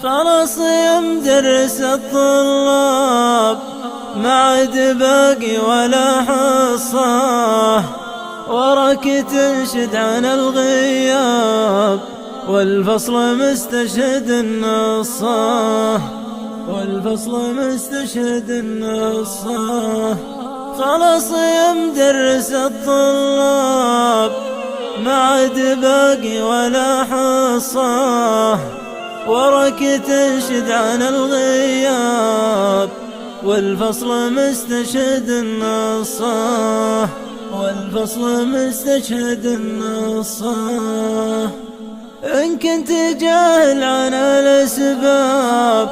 خلاص يا مدرس الطلاب ما عاد باقي ولا حصة، وراك تنشد عن الغياب والفصل مستشهد النصه، والفصل مستشهد النصه. خلاص يا مدرس الطلاب ما عاد باقي ولا حصة، وراك تنشد عن الغياب والفصل مستشهد النصه، والفصل مستشهد النصه. إن كنت جاهل عن الأسباب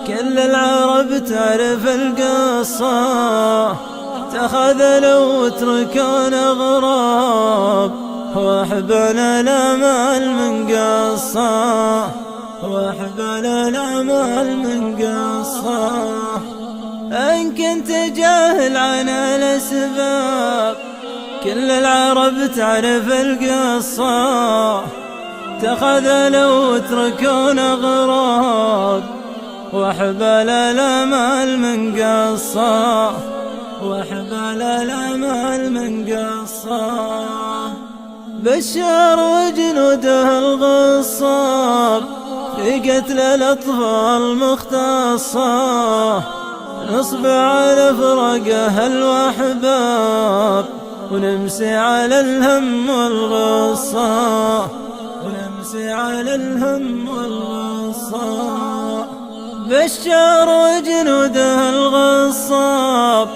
كل العرب تعرف القصة، تخاذلوا واتركون أغراب وأحبال الأمال من قصة، وأحبال الأمال من قصة. إن كنت جاهل عن الأسباب كل العرب تعرف القصة، تخاذلوا واتركون أغراب وأحبال الأمال من قصة، وأحبال الأمال من قصة. بشار وجنوده الغصاب في قتل الأطفال مختصة، نصبع على فراقه الأحباب ونمسي على الهم والغصة، ونمسي على الهم والغصة. بشار وجنوده الغصاب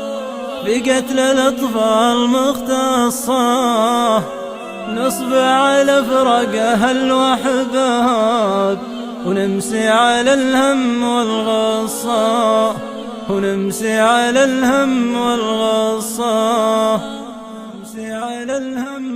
بقتل الأطفال مختصة، نصبع على فراقه الأحباب ونمسي على الهم والغصة، ونمسي على الهم والغصة، نمسي على الهم